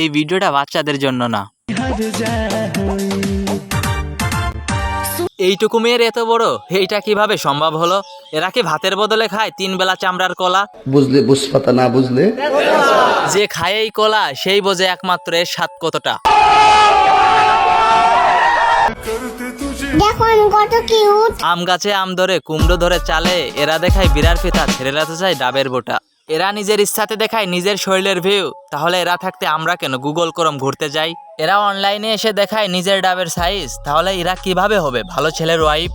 এই ভিডিওটা বাচ্চাদের জন্য না। এইটুকু মেয়ের এত বড়, এইটা কিভাবে সম্ভব হলো? এরা কি ভাতের বদলে খায় 3 বেলা চামড়ার কলা? বুঝলে বুঝপাতা, না বুঝলে যে খায় এই কলা সেই বোঝে একমাত্র এর স্বাদ কতটা। দেখুন কত কিউট। আম গাছে আম ধরে, কুমড়ো ধরে চালে, এরা দেখায় বিরার ফিতা, ছেড়ে তো চায় ডাবের বোটা। এরা নিজের ইচ্ছাতে দেখায় নিজের শরীরের ভিউ, তাহলে এরা থাকতে আমরা কেন গুগল ক্রোম ঘুরতে যাই? এরা অনলাইনে এসে দেখায় নিজের ডাবের সাইজ, তাহলে এরা কিভাবে হবে ভালো ছেলের ওয়াইফ?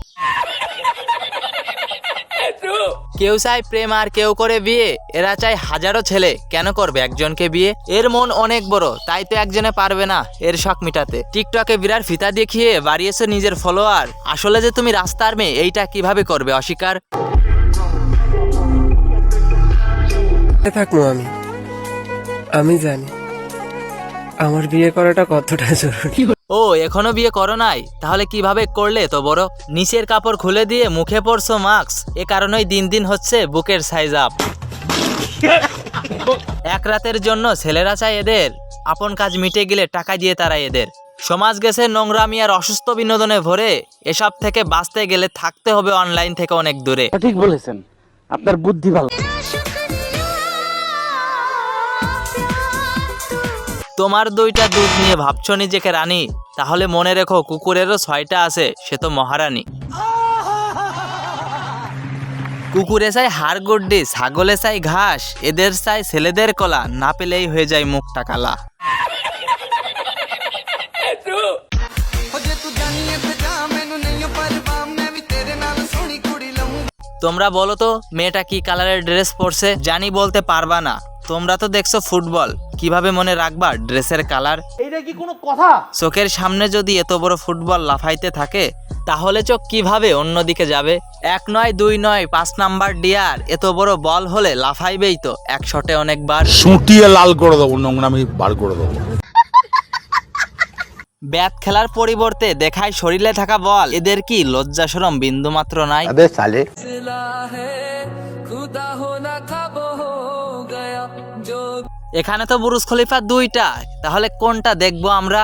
কেউ চায় প্রেম আর কেউ করে বিয়ে, এরা চায় হাজারো ছেলে, কেন করবে একজনকে বিয়ে? এর মন অনেক বড়, তাই তো একজনে পারবে না এর শখ মিটাতে। টিকটকে বিরার ফিতা দেখিয়ে বাড়িয়েছে নিজের ফলোয়ার, আসলে যে তুমি রাস্তার মেয়ে এইটা কিভাবে করবে অস্বীকার? থাকবো আমি জানি আমার বিয়ে করাটা কতটা জরুরি। ও এখনো বিয়ে করো নাই? তাহলে কিভাবে করলে তো বড়? নিচের কাপড় খুলে দিয়ে মুখে পরছো মাস্ক, এ কারণেই দিন দিন হচ্ছে বুকের সাইজ আপ। এক রাতের জন্য ছেলেরা চায় এদের, আপন কাজ মিটে গেলে টাকা দিয়ে তারা এদের। সমাজ গেছে নোংরামি আর অসুস্থ বিনোদনে ভরে, এসব থেকে বাঁচতে গেলে থাকতে হবে অনলাইন থেকে অনেক দূরে। ঠিক বলেছেন, আপনার বুদ্ধি ভালো। তোমার 2টা দুধ নিয়ে ভাবছো নিজেকে রানী, তাহলে মনে রেখো কুকুরেরও 6টা আছে, সে তো মহারানী। কুকুরে চাই হাড় গুড্ডি, ছাগলে চাই ঘাস, এদের চাই ছেলেদের কলা, না পেলেই হয়ে যায় মুখটা কালা। তোমরা বলো তো মেয়েটা কি কালারের ড্রেস পরছে? জানি বলতে পারবা না, তোমরা তো দেখছো ফুটবল, কিভাবে মনে রাখবা ড্রেসের কালার? এইটা কি কোনো কথা? চোখের সামনে যদি এত বড় ফুটবল লাফাইতে থাকে, তাহলে চোখ কিভাবে অন্যদিকে যাবে? 1 নয় 2 নয় 5 নাম্বার ডিয়ার, এত বড় বল হলে লাফাইবেই তো 1 শটে অনেকবার। সুটিয়ে লাল করে দেবো, নোংরামি বার করে দেবো। ব্যাট খেলার পরিবর্তে দেখায় শরীরে থাকা বল, এদের কি লজ্জা শরম বিন্দু মাত্র নাই? আবে সালে এখানে তো বুরুজ খলিফা 2টা, তাহলে কোনটা দেখবো আমরা?